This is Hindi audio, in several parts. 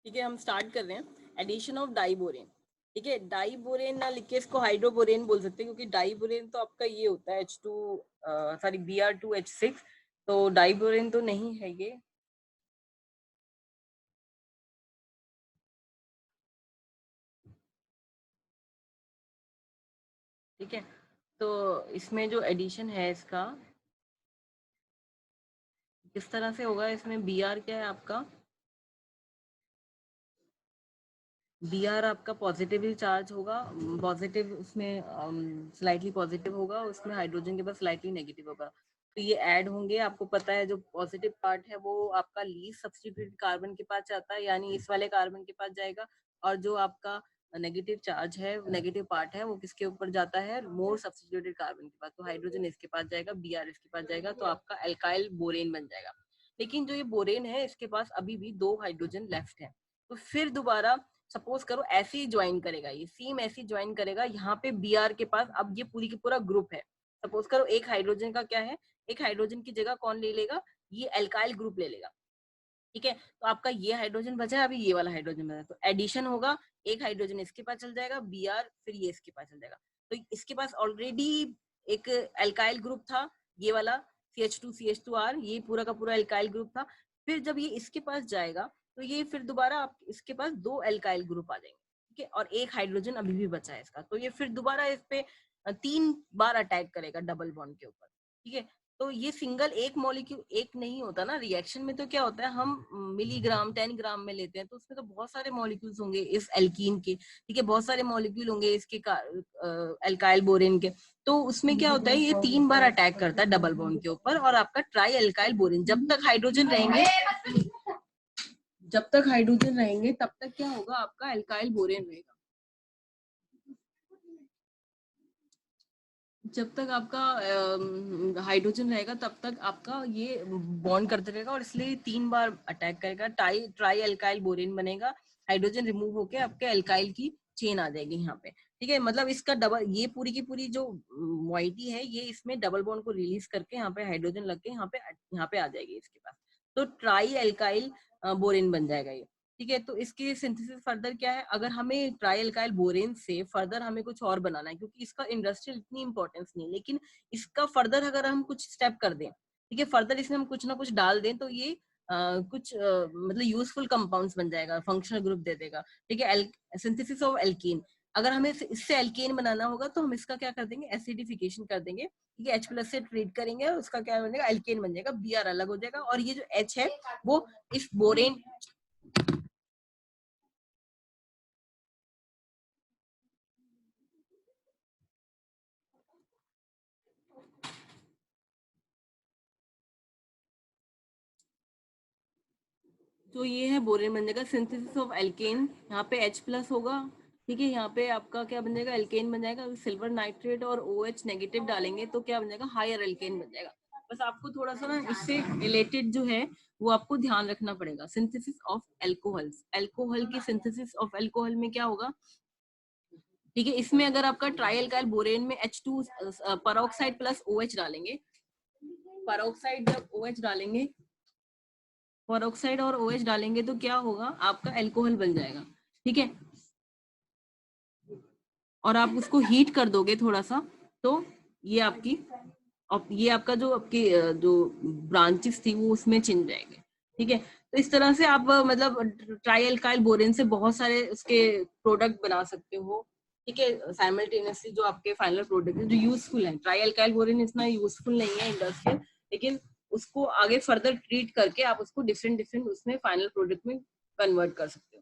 ठीक है, हम स्टार्ट कर रहे हैं। Addition of diborane. ठीक है, डाइबोरेन ना लिख के इसको हाइड्रोबोरेन बोल सकते हैं, क्योंकि डाइबोरेन तो आपका ये होता है Br2H6, तो डाइबोरेन तो नहीं है ये। ठीक है, तो इसमें जो एडिशन है इसका किस तरह से होगा, इसमें Br क्या है आपका, Br आपका पॉजिटिवली चार्ज होगा, पॉजिटिव उसमें स्लाइटली पॉजिटिव होगा, उसमें हाइड्रोजन के पास स्लाइटली नेगेटिव होगा। तो ये ऐड होंगे, आपको पता है जो पॉजिटिव पार्ट है वो आपका लीस्ट सब्स्टिट्यूटेड कार्बन के पास जाता है, यानी इस वाले कार्बन के पास जाएगा, और जो आपका नेगेटिव चार्ज है, नेगेटिव पार्ट है, वो किसके ऊपर जाता है, मोर सब्स्टिट्यूटेड कार्बन के पास। तो हाइड्रोजन इसके पास जाएगा, Br इसके पास जाएगा, तो आपका एल्काइल बोरेन बन जाएगा। लेकिन जो ये बोरेन है इसके पास अभी भी 2 हाइड्रोजन लेफ्ट है, तो फिर दोबारा सपोज करो ऐसे ही ज्वाइन करेगा, ये सेम ऐसे ही ज्वाइन करेगा, यहाँ पे Br के पास अब ये पूरी की पूरा ग्रुप है। सपोज करो एक हाइड्रोजन का क्या है, एक हाइड्रोजन की जगह कौन ले लेगा, ये एल्काइल ग्रुप ले लेगा। ठीक है, तो आपका ये हाइड्रोजन बचा है, अभी ये वाला हाइड्रोजन बचा है, तो एडिशन होगा, एक हाइड्रोजन इसके पास चल जाएगा Br, फिर ये इसके पास चल जाएगा। तो इसके पास ऑलरेडी एक एल्काइल ग्रुप था, ये वाला CH2CH2R, ये पूरा का पूरा एल्काइल ग्रुप था। फिर जब ये इसके पास जाएगा तो ये फिर दोबारा आप इसके पास 2 एल्काइल ग्रुप आ जाएंगे। ठीक है, और एक हाइड्रोजन अभी भी बचा है इसका, तो ये फिर दोबारा इस पे 3 बार अटैक करेगा डबल बॉन्ड के ऊपर। ठीक है, तो ये सिंगल एक मॉलिक्यूल एक नहीं होता ना, रिएक्शन में तो क्या होता है, हम मिलीग्राम 10 ग्राम में लेते हैं, तो उसमें तो बहुत सारे मॉलिक्यूल्स होंगे इस एल्कीन के। ठीक है, बहुत सारे मॉलिक्यूल होंगे इसके एल्काइल बोरेन के। तो उसमें क्या होता है, ये 3 बार अटैक करता है डबल बॉन्ड के ऊपर, और आपका ट्राई एल्काइल बोरेन, जब तक हाइड्रोजन रहेंगे तब तक क्या होगा, आपका एल्काइल बोरेन रहेगा। जब तक आपका हाइड्रोजन रहेगा तब तक आपका ये बॉन्ड करते रहेगा, और इसलिए 3 बार अटैक करेगा, ट्राई एल्काइल बोरेन बनेगा, हाइड्रोजन रिमूव होके आपके एल्काइल की चेन आ जाएगी यहाँ पे। ठीक है, मतलब इसका डबल, ये पूरी की पूरी जो मॉइटी है ये इसमें डबल बॉन्ड को रिलीज करके यहाँ पे हाइड्रोजन लग के यहाँ पे आ जाएगी इसके पास, तो ट्राई एल्काइल बोरेन बन जाएगा ये। ठीक है, तो इसकी सिंथेसिस फर्दर क्या है, अगर हमें ट्राई एल्काइल बोरेन से फर्दर हमें कुछ और बनाना है, क्योंकि इसका इंडस्ट्रियल इतनी इंपॉर्टेंस नहीं है, लेकिन इसका फर्दर अगर हम कुछ स्टेप कर दें, ठीक है, फर्दर इसमें हम कुछ ना कुछ डाल दें, तो ये मतलब यूजफुल कंपाउंड्स बन जाएगा, फंक्शनल ग्रुप दे देगा। ठीक है, सिंथेसिस ऑफ एल्कीन, अगर हमें इससे एल्केन बनाना होगा तो हम इसका क्या कर देंगे, एसिडिफिकेशन कर देंगे। ठीक है, H+ से ट्रीट करेंगे, उसका क्या बनेगा, एल्केन बन जाएगा, Br अलग हो जाएगा, और ये जो H है वो इस बोरेन, तो ये है बोरेन बन जाएगा, सिंथेसिस ऑफ एल्केन, यहाँ पे H+ होगा। ठीक है, यहाँ पे आपका क्या बन जाएगा, एल्केन बन जाएगा, सिल्वर नाइट्रेट और OH नेगेटिव डालेंगे तो क्या बन जाएगा, हायर एल्केन बन जाएगा। बस आपको थोड़ा सा ना इससे रिलेटेड जो है वो आपको ध्यान रखना पड़ेगा। सिंथेसिस ऑफ एल्कोहल्स, एल्कोहल की सिंथेसिस ऑफ एल्कोहल में क्या होगा, ठीक है, इसमें अगर आपका ट्राई एल्काइल बोरेन में H2 परऑक्साइड प्लस OH डालेंगे, परऑक्साइड जब OH डालेंगे, परऑक्साइड और OH डालेंगे तो क्या होगा, आपका अल्कोहल बन जाएगा। ठीक है, और आप उसको हीट कर दोगे थोड़ा सा, तो ये आपकी, ये आपका जो आपकी जो ब्रांचेस थी वो उसमें चिन जाएंगे। ठीक है, तो इस तरह से आप मतलब ट्राई एल्काइल बोरेन से बहुत सारे उसके प्रोडक्ट बना सकते हो। ठीक है, साइमल्टेनियसली जो आपके फाइनल प्रोडक्ट है जो यूजफुल है, ट्राई एल्काइल बोरेन इतना यूजफुल नहीं है इंडस्ट्रियल, लेकिन उसको आगे फर्दर ट्रीट करके आप उसको डिफरेंट डिफरेंट उसमें फाइनल प्रोडक्ट में कन्वर्ट कर सकते हो।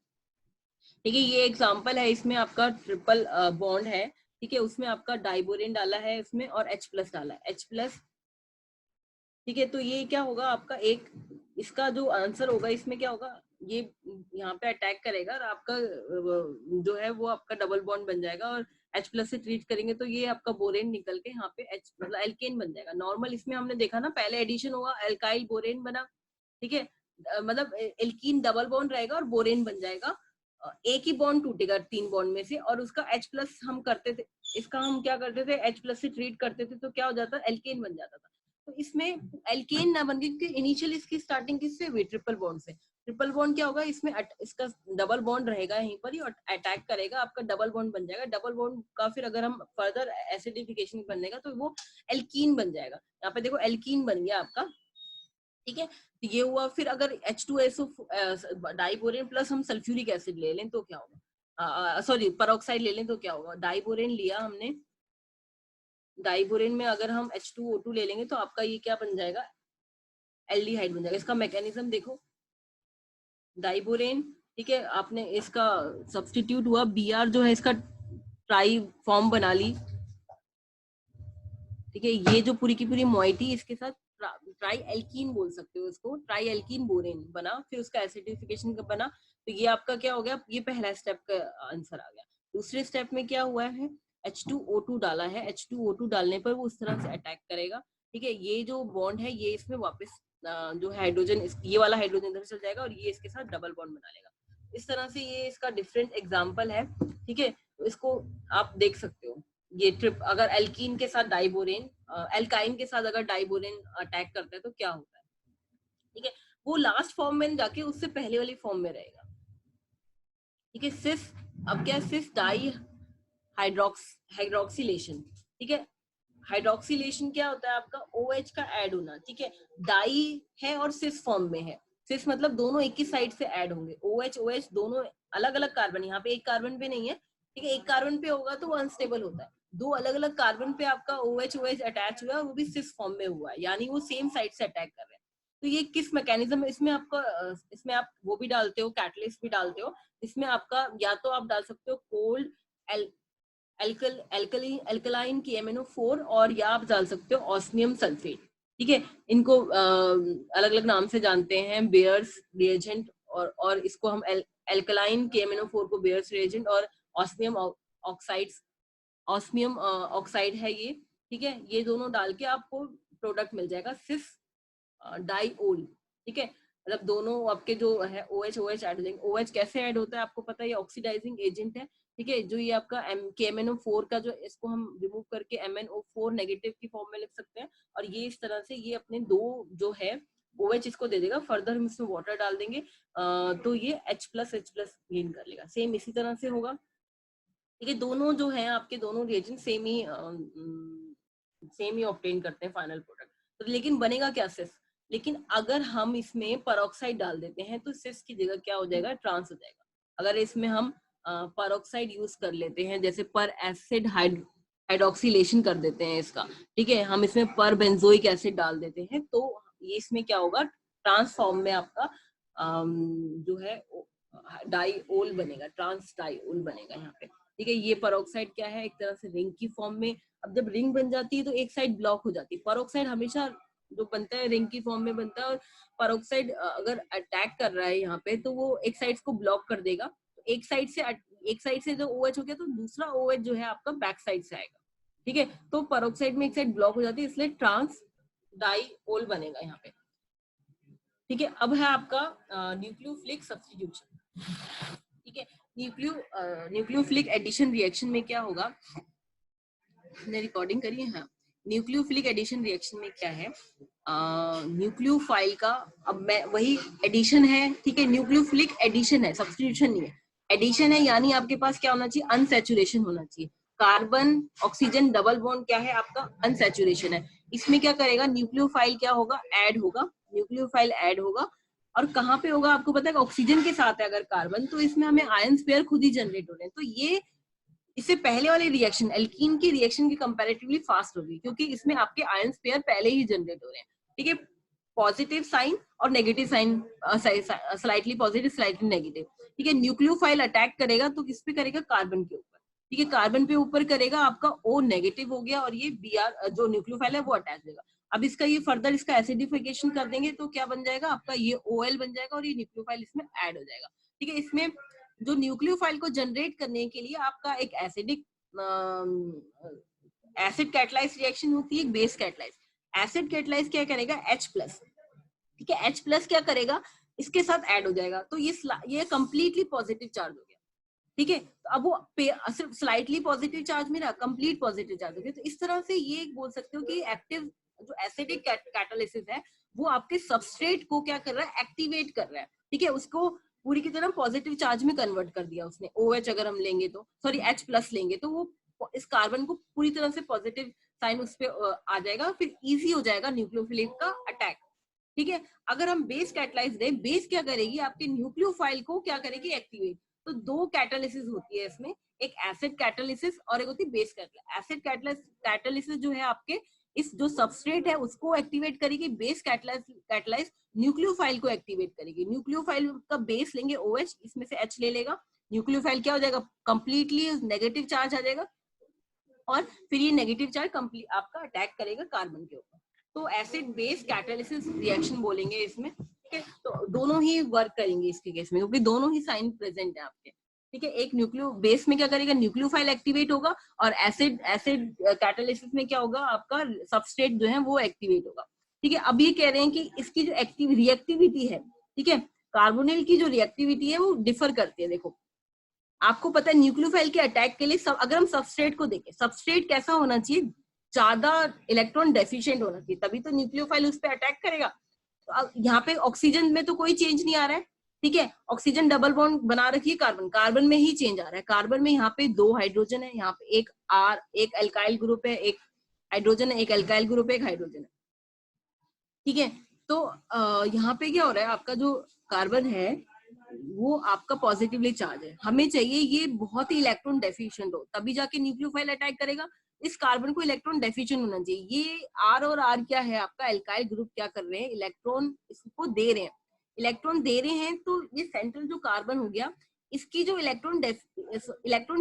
ठीक है, ये एग्जांपल है, इसमें आपका ट्रिपल बॉन्ड है। ठीक है, उसमें आपका डाइबोरेन डाला है इसमें, और H+ डाला है, H+। ठीक है, तो ये क्या होगा आपका एक, इसका जो आंसर होगा इसमें क्या होगा, ये यहाँ पे अटैक करेगा और आपका जो है वो आपका डबल बॉन्ड बन जाएगा, और H+ से ट्रीट करेंगे तो ये आपका बोरेन निकल के यहाँ पे H मतलब एल्केन बन जाएगा। नॉर्मल इसमें हमने देखा ना, पहले एडिशन हुआ, एल्काइल बोरेन बना। ठीक है, मतलब एल्कीन डबल बॉन्ड रहेगा और बोरेन बन जाएगा, एक ही बॉन्ड टूटेगा 3 बॉन्ड में से, और उसका H+ हम करते थे, इसका हम क्या करते थे, H+ से ट्रीट करते थे, तो क्या हो जाता, एल्केन बन जाता था। तो इसमें एल्केन ना बन गई, क्योंकि इनिशियल इसकी स्टार्टिंग किससे हुई, ट्रिपल बॉन्ड से, ट्रिपल बॉन्ड क्या होगा, इसमें इसका डबल बॉन्ड रहेगा यहीं पर ही और अटैक करेगा, आपका डबल बॉन्ड बन जाएगा। डबल बॉन्ड का फिर अगर हम फर्दर एसिडिफिकेशन बनेगा तो वो एल्कीन बन जाएगा। यहाँ पे देखो एल्कीन बन गया आपका, ठीक है। तो ये हुआ। फिर अगर H2SO डाइबोरेन प्लस हम सल्फ्यूरिक एसिड ले लें तो क्या होगा, सॉरी पेरोक्साइड ले लें तो क्या होगा, डाइबोरेन लिया हमने, डाइबोरेन में अगर हम H2O2 ले लेंगे तो आपका ये क्या बन जाएगा, एल्डिहाइड बन जाएगा। इसका मैकेनिज्म देखो, डाइबोरेन, ठीक है, आपने इसका सब्स्टिट्यूट हुआ, Br जो है इसका ट्राई फॉर्म बना ली, ठीक है। ये जो पूरी की पूरी मॉइटी इसके साथ ट्राई एल्कीन बोल सकते हो इसको, ट्राई एल्कीन बोरेन बना, फिर उसका एसिडिफिकेशन का बना। तो ये आपका क्या हो गया, ये पहला स्टेप का आंसर आ गया। दूसरे स्टेप में क्या हुआ है, H2O2 डाला है, H2O2 डालने पर वो उस तरह से अटैक करेगा, ठीक है। ये जो बॉन्ड है ये इसमें वापस जो हाइड्रोजन, ये वाला हाइड्रोजन इधर चल जाएगा और ये इसके साथ डबल बॉन्ड बना लेगा। इस तरह से ये इसका डिफरेंट एग्जाम्पल है, ठीक है। तो इसको आप देख सकते हो। ये ट्रिप अगर एल्कीन के साथ डाइबोरेन, एल्काइन के साथ अगर डाइबोरेन अटैक करता है तो क्या होता है, ठीक है। वो लास्ट फॉर्म में जाके उससे पहले वाली फॉर्म में रहेगा, ठीक है। सिस, अब क्या, सिस डाई हाइड्रोक्सिलेशन, ठीक है। हाइड्रोक्सिलेशन क्या होता है आपका, OH का ऐड होना, ठीक है। डाई है और सिस फॉर्म में है, सिस मतलब दोनों एक ही साइड से ऐड होंगे, OH दोनों अलग अलग कार्बन, यहाँ पे एक कार्बन पे नहीं है, ठीक है। एक कार्बन पे होगा तो वो अनस्टेबल होता है, दो अलग अलग कार्बन पे आपका OH अटैच हुआ है, वो भी सिस फॉर्म में हुआ है, यानी वो सेम साइड से अटैक कर रहे हैं। तो ये किस मैकेनिज्म, इसमें आपका इसमें आप वो भी डालते हो, कैटलिस्ट भी डालते हो, इसमें आपका या तो आप डाल सकते हो कोल्ड एल्कलाइन KMnO4 और या आप डाल सकते हो ऑस्मियम सल्फेट, ठीक है। इनको अलग अलग नाम से जानते हैं, बेयर्स रिएजेंट, और इसको हम एल्कलाइन KMnO4 को बेयर्स रिएजेंट और ऑस्मियम ऑक्साइड्स, ऑस्मियम ऑक्साइड है ये, ठीक है। ये दोनों डाल के आपको प्रोडक्ट मिल जाएगा सिस डाइओल, ठीक है। मतलब दोनों आपके जो है OH ऐड हो जाएंगे। OH कैसे ऐड होता है आपको पता है, ये ऑक्सीडाइजिंग एजेंट है, ठीक है। जो ये आपका KMnO4 का जो, इसको हम रिमूव करके MnO4 नेगेटिव की फॉर्म में लिख सकते हैं, और ये इस तरह से ये अपने दो जो है OH इसको दे देगा, फर्दर हम इसमें वाटर डाल देंगे तो ये H+H+ गेन कर लेगा। सेम इसी तरह से होगा, ठीक है। दोनों जो है आपके दोनों रिएजेंट सेम ही ऑब्टेन करते हैं फाइनल प्रोडक्ट। तो लेकिन बनेगा क्या, सिस। लेकिन अगर हम इसमें पेरोक्साइड डाल देते हैं तो सिस की जगह क्या हो जाएगा, ट्रांस हो जाएगा। अगर इसमें हम पेरोक्साइड यूज कर लेते हैं, जैसे पर एसिड हाइड्रोक्सिलेशन कर देते हैं इसका, ठीक है, हम इसमें पर बेंजोइक एसिड डाल देते हैं, तो ये इसमें क्या होगा, ट्रांसफॉर्म में आपका जो है डाइओल बनेगा, ट्रांस डाइओल बनेगा यहाँ पे, ठीक है। ये पेरोक्साइड क्या है, एक तरह से रिंग की फॉर्म में। अब जब रिंग बन जाती है तो एक साइड ब्लॉक हो जाती है, पेरोक्साइड हमेशा जो बनता है रिंग की फॉर्म में बनता है, और पेरोक्साइड अगर अटैक कर रहा है यहाँ पे तो वो एक साइड को ब्लॉक कर देगा, तो एक साइड से जो OH हो गया तो दूसरा OH जो है आपका बैक साइड से आएगा, ठीक है। तो पेरोक्साइड में एक साइड ब्लॉक हो जाती है, इसलिए ट्रांस डाइओल बनेगा यहाँ पे, ठीक है। अब है आपका न्यूक्लियोफिलिक सब्स्टिट्यूशन, ठीक है। न्यूक्लियोफिलिक एडिशन रिएक्शन में क्या होगा, ने रिकॉर्डिंग करी है, हाँ। न्यूक्लियोफिलिक एडिशन रिएक्शन में क्या है, न्यूक्लियोफाइल का, अब मैं वही एडिशन है, ठीक है। न्यूक्लियोफिलिक एडिशन है, सब्स्टिट्यूशन नहीं है, एडिशन है, यानी आपके पास क्या होना चाहिए, अनसैचुरेशन होना चाहिए। कार्बन ऑक्सीजन डबल बॉन्ड क्या है आपका, अनसैचुरेशन है। इसमें क्या करेगा, न्यूक्लियोफाइल क्या होगा, ऐड होगा, न्यूक्लियोफाइल ऐड होगा, और कहाँ पे होगा आपको पता है, ऑक्सीजन के साथ है अगर कार्बन, तो इसमें हमें आयन पेयर खुद ही जनरेट हो रहे हैं। तो ये इससे पहले वाली रिएक्शन एल्कीन की रिएक्शन की कंपैरेटिवली फास्ट होगी, क्योंकि इसमें आपके आयन पेयर पहले ही जनरेट हो रहे हैं, ठीक है। पॉजिटिव साइन और negative sign, slightly positive slightly negative, ठीक है। न्यूक्लियोफाइल अटैक करेगा तो किस पे करेगा, कार्बन के ऊपर, ठीक है। कार्बन पे ऊपर करेगा, आपका O नेगेटिव हो गया, और ये Br जो न्यूक्लियोफाइल है वो अटैच देगा। अब इसका ये फर्दर इसका एसिडिफिकेशन कर देंगे तो क्या बन जाएगा आपका, ये OL बन जाएगा, और ये न्यूक्लियोफाइल इसमें ऐड हो जाएगा, ठीक है। इसमें जो न्यूक्लियोफाइल को जनरेट करने के लिए आपका एक एसिड कैटलाइज रिएक्शन होती है, बेस कैटलाइज। एसिड कैटलाइज क्या करेगा, H+, ठीक है। H+ क्या करेगा, इसके साथ ऐड हो जाएगा, तो ये कंप्लीटली पॉजिटिव चार्ज हो गया, ठीक है। तो अब वो सिर्फ स्लाइटली पॉजिटिव चार्ज में रहा, कंप्लीट पॉजिटिव चार्ज हो गया। तो इस तरह से ये बोल सकते हो कि एक्टिव जो एसिडिक कैटालिसिस है वो आपके सबस्ट्रेट को क्या कर रहा है, एक्टिवेट कर रहा है, ठीक है, उसको पूरी की तरह पॉजिटिव चार्ज में कन्वर्ट कर दिया उसने। OH अगर हम लेंगे तो, सॉरी H+ लेंगे तो वो इस कार्बन को पूरी तरह से पॉजिटिव साइन उस पे आ जाएगा, फिर इजी हो जाएगा न्यूक्लियोफिलिक का अटैक। ठीक है, अगर हम बेस कैटलाइज दें, बेस क्या करेगी, आपके न्यूक्लियोफाइल को क्या करेगी, एक्टिवेट। तो दो कैटालिसिस होती है इसमें, एक एसिड कैटालिसिस और एक होती है बेस कैटालिसिस। एसिड कैटालिसिस जो है आपके इस जो सबस्ट्रेट है उसको एक्टिवेट करेगी, बेस कैटालाइज न्यूक्लियोफाइल को एक्टिवेट करेगी। न्यूक्लियोफाइल का बेस लेंगे OH, इसमें से H ले लेगा, न्यूक्लियोफाइल क्या हो जाएगा, कंप्लीटली नेगेटिव चार्ज आ जाएगा, और फिर ये नेगेटिव चार्ज कंप्लीट आपका अटैक करेगा कार्बन के ऊपर। तो एसिड बेस कैटालिसिस रिएक्शन बोलेंगे इसमें। ठीक है, तो दोनों ही वर्क करेंगे इसके केस में, क्योंकि दोनों ही साइन प्रेजेंट है आपके। ठीक है, एक न्यूक्लियो बेस में क्या करेगा, न्यूक्लियोफाइल एक्टिवेट होगा, और एसिड कैटालिसिस में क्या होगा, आपका सबस्ट्रेट जो है वो एक्टिवेट होगा। ठीक है, अब ये कह रहे हैं कि इसकी जो एक्टिव रिएक्टिविटी है, ठीक है, कार्बोनिल की जो रिएक्टिविटी है वो डिफर करती है। देखो आपको पता है न्यूक्लियोफाइल के अटैक के लिए अगर हम सबस्ट्रेट को देखें, सबस्ट्रेट कैसा होना चाहिए, ज्यादा इलेक्ट्रॉन डेफिशिएंट होना चाहिए, तभी तो न्यूक्लियोफाइल उस पर अटैक करेगा। तो यहाँ पे ऑक्सीजन में तो कोई चेंज नहीं आ रहा है। ठीक है, ऑक्सीजन डबल बॉन्ड बना रखी है, कार्बन में ही चेंज आ रहा है। कार्बन में यहाँ पे 2 हाइड्रोजन है, यहाँ पे एक एल्काइल ग्रुप है, एक हाइड्रोजन है, एक एल्काइल ग्रुप है, एक हाइड्रोजन है। ठीक है, तो यहाँ पे क्या हो रहा है, आपका जो कार्बन है वो आपका पॉजिटिवली चार्ज है। हमें चाहिए ये बहुत ही इलेक्ट्रॉन डेफिशिएंट हो, तभी जाके न्यूक्लियोफाइल अटैक करेगा। इस कार्बन को इलेक्ट्रॉन डेफिशिएंट होना चाहिए। ये R और R क्या है, आपका एल्काइल ग्रुप क्या कर रहे हैं, इलेक्ट्रॉन इसको दे रहे हैं, इलेक्ट्रॉन दे रहे हैं। तो ये सेंट्रल जो कार्बन हो गया, इसकी जो इलेक्ट्रॉन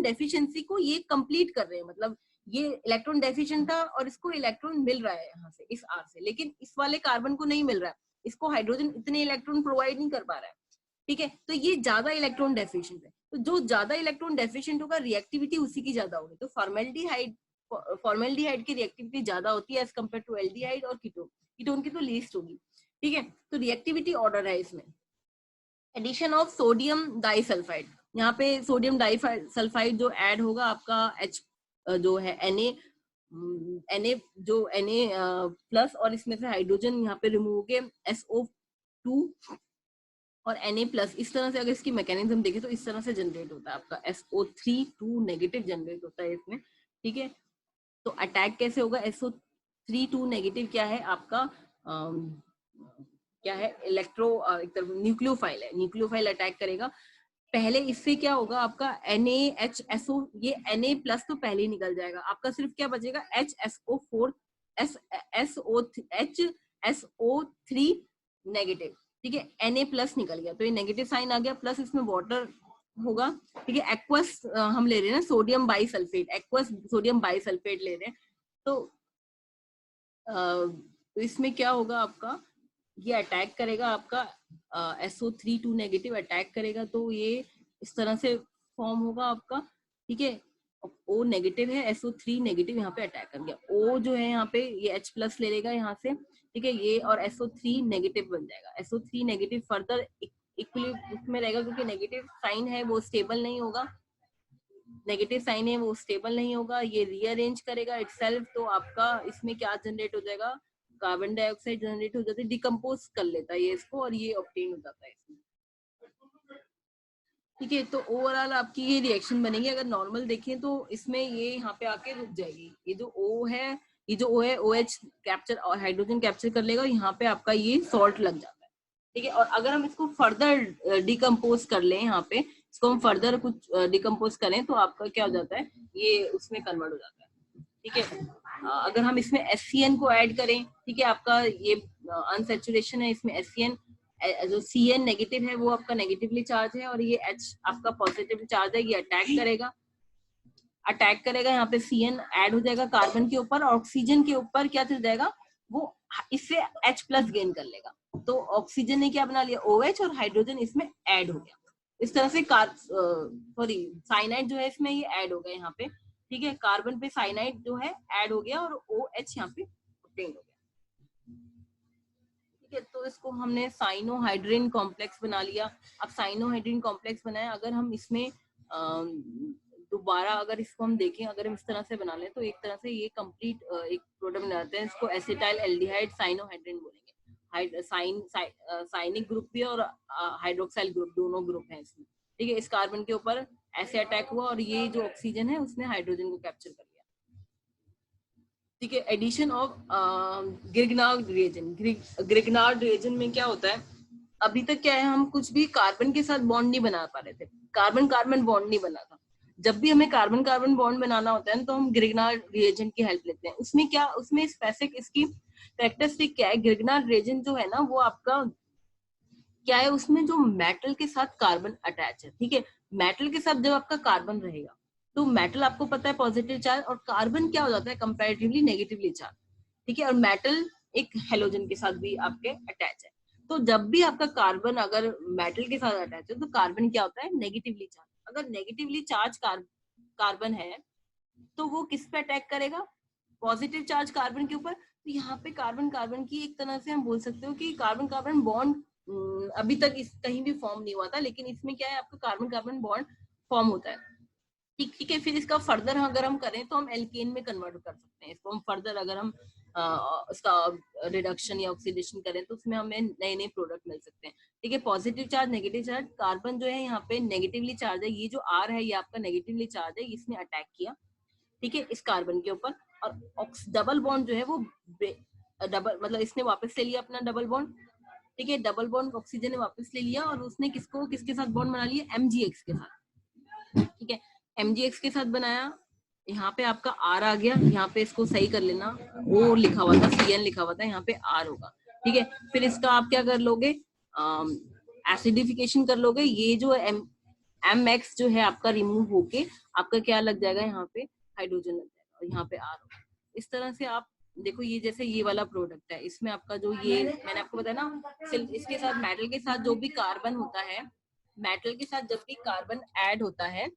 डेफिशिएंसी को ये कंप्लीट कर रहे हैं, मतलब ये इलेक्ट्रॉन डेफिशिएंट था और इसको इलेक्ट्रॉन मिल रहा है यहाँ से इस R से, लेकिन इस वाले कार्बन को नहीं मिल रहा है, इसको हाइड्रोजन इतने इलेक्ट्रॉन प्रोवाइड नहीं कर पा रहा है। ठीक है, तो ये ज्यादा इलेक्ट्रॉन डेफिशिएंट है। तो जो ज्यादा इलेक्ट्रॉन डेफिशिएंट होगा, रिएक्टिविटी उसी की ज्यादा होगी। तो फॉर्मेल्डिहाइड की रिएक्टिविटी ज्यादा होती है एज कम्पेयर टू एल्डिहाइड और कीटोन। कीटोन की तो लीस्ट होगी। ठीक है, तो रिएक्टिविटी ऑर्डर है इसमें। एडिशन ऑफ सोडियम डाइसल्फाइड, यहाँ पे सोडियम डाइसल्फाइड जो ऐड होगा आपका H जो है Na जो Na+ और इसमें से हाइड्रोजन यहाँ पे रिमूव हो गए SO2 और Na+। इस तरह से अगर इसकी मैकेनिज्म देखें तो इस तरह से जनरेट होता है, आपका SO3 नेगेटिव जनरेट होता है इसमें। ठीक है, तो अटैक कैसे होगा, SO3 नेगेटिव क्या है आपका, क्या है, एक तरफ न्यूक्लियोफाइल है, न्यूक्लियोफाइल अटैक करेगा। पहले इससे क्या होगा आपका NaHSO, ये Na+ तो पहले ही निकल जाएगा, आपका सिर्फ क्या बचेगा HSO4 HSO3 नेगेटिव। ठीक है, Na+ निकल गया, तो ये नेगेटिव साइन आ गया, प्लस इसमें वाटर होगा। ठीक है, एक्वस हम ले रहे हैं ना, sodium bisulphate, aqueous sodium bisulphate ले रहे हैं। तो इसमें क्या होगा आपका, ये अटैक करेगा आपका SO3 नेगेटिव अटैक करेगा, तो ये इस तरह से फॉर्म होगा आपका। ठीक है, O नेगेटिव है, SO3 नेगेटिव यहाँ पे अटैक कर गया, O जो है यहाँ पे ये H+ ले लेगा यहाँ से। ठीक है, ये और SO3 नेगेटिव बन जाएगा। SO3 नेगेटिव फर्दर इक्विलिब्रियम उसमें रहेगा, क्योंकि नेगेटिव साइन है वो स्टेबल नहीं होगा, नेगेटिव साइन है वो स्टेबल नहीं होगा, ये रीअरेंज करेगा इटसेल्फ। तो आपका इसमें क्या जनरेट हो जाएगा, कार्बन डाइऑक्साइड जनरेट हो जाता है, डिकम्पोज कर लेता है ये इसको, और ये ऑब्टेन हो जाता है इसमें। ठीक है, तो ओवरऑल आपकी ये रिएक्शन बनेगी। अगर नॉर्मल देखें तो इसमें ये यहाँ पे आके रुक जाएगी, ये जो O है, ये जो O है OH कैप्चर और हाइड्रोजन कैप्चर कर लेगा, यहाँ पे आपका ये सॉल्ट लग जाता है। ठीक है, और अगर हम इसको फर्दर डिकम्पोज कर लें, यहाँ पे इसको हम फर्दर कुछ डिकम्पोज करें तो आपका क्या हो जाता है, ये उसमें कन्वर्ट हो जाता है। ठीक है, अगर हम इसमें HCN को ऐड करें, ठीक है, आपका ये अनसेचुरेशन है, इसमें HCN जो CN नेगेटिव है वो आपका नेगेटिवली चार्ज है, और ये H आपका पॉजिटिव चार्ज है, ये अटैक करेगा यहाँ पे CN ऐड हो जाएगा कार्बन के ऊपर, ऑक्सीजन के ऊपर क्या चल जाएगा, वो इससे H+ गेन कर लेगा। तो ऑक्सीजन ने क्या बना लिया, OH, और हाइड्रोजन इसमें ऐड हो गया। इस तरह से साइनाइड जो है इसमें ये ऐड हो गया यहाँ पे। ठीक है, कार्बन पे साइनाइड जो है ऐड हो गया, और OH यहाँ पे ऑब्टेन हो गया। ठीक है, तो इसको हमने साइनोहाइड्रिन कॉम्प्लेक्स बना लिया। अब साइनोहाइड्रिन कॉम्प्लेक्स बनाया, अगर हम इसमें दोबारा अगर इसको हम देखें, अगर हम इस तरह से बना लें तो एक तरह से ये कंप्लीट एक प्रोडक्ट बनाते हैं, इसको एसिटाइल एल्डिहाइड साइनोहाइड्रिन बोलेंगे। साइनिक ग्रुप भी और हाइड्रोक्साइल ग्रुप, दोनों ग्रुप हैं इसमें, ठीक है। इस कार्बन के ऊपर ऐसे अटैक हुआ और ये जो ऑक्सीजन है उसने हाइड्रोजन को कैप्चर कर लिया, ठीक है। Addition of Grignard reagent, Grignard reagent में क्या होता है, अभी तक क्या है, हम कुछ भी कार्बन के साथ बॉन्ड नहीं बना पा रहे थे, कार्बन कार्बन बॉन्ड नहीं बना था। जब भी हमें कार्बन कार्बन बॉन्ड बनाना होता है तो हम ग्रिग्नार्ड रिएजेंट की हेल्प लेते हैं। उसमें क्या, उसमें स्पेसिफिक इसकी कैरेक्टरिस्टिक क्या है, ग्रिग्नार्ड रिएजेंट जो है ना वो आपका क्या है, उसमें जो मेटल के साथ कार्बन अटैच है, ठीक है। मेटल के साथ जब आपका कार्बन रहेगा तो मेटल आपको पता है पॉजिटिव चार्ज, और कार्बन क्या हो जाता है कंपैरेटिवली नेगेटिवली चार्ज, ठीक है। और मेटल एक हेलोजन के साथ भी आपके अटैच है। तो जब भी आपका कार्बन अगर मेटल के साथ अटैच है तो कार्बन क्या होता है नेगेटिवली चार्ज। अगर नेगेटिवली चार्ज कार्बन है तो वो किस पे अटैक करेगा, पॉजिटिव चार्ज कार्बन के ऊपर। तो यहाँ पे कार्बन कार्बन की एक तरह से हम बोल सकते हो कि कार्बन कार्बन बॉन्ड अभी तक इस कहीं भी फॉर्म नहीं हुआ था, लेकिन इसमें क्या है आपका कार्बन कार्बन बॉन्ड फॉर्म होता है, ठीक ठीक है। फिर इसका फर्दर अगर हम करें तो हम एल्केन में कन्वर्ट कर सकते हैं इसको। हम फर्दर अगर हम इसका रिडक्शन या ऑक्सीडेशन करें तो उसमें हमें नए नए प्रोडक्ट मिल सकते हैं, ठीक है। Positive charge negative charge, carbon जो है यहाँ पे नेगेटिवली चार्ज है, ये जो आर है ये आपका नेगेटिवली चार्ज है, इसने अटैक किया, ठीक है, इस कार्बन के ऊपर। और डबल बॉन्ड जो है वो डबल मतलब इसने वापस ले लिया अपना डबल बॉन्ड, ठीक है। डबल बॉन्ड ऑक्सीजन ने वापस ले लिया और उसने किसको किसके साथ बॉन्ड बना लिया, एमजीएक्स के साथ, ठीक है। एमजीएक्स के साथ बनाया, यहाँ पे आपका आर आ गया, यहाँ पे इसको सही कर लेना, ओ लिखा हुआ था सीएन लिखा हुआ था, यहाँ पे आर होगा, ठीक है। फिर इसका आप क्या कर लोगे, एसिडिफिकेशन कर लोगे, ये जो एम एक्स जो है आपका रिमूव होके आपका क्या लग जाएगा, यहाँ पे हाइड्रोजन लग जाएगा और यहाँ पे आर होगा। इस तरह से आप देखो, ये जैसे ये वाला प्रोडक्ट है, इसमें आपका जो ये मैंने आपको बताया ना, सिर्फ इसके साथ मेटल के साथ जो भी कार्बन होता है, मेटल के साथ जब भी कार्बन ऐड होता है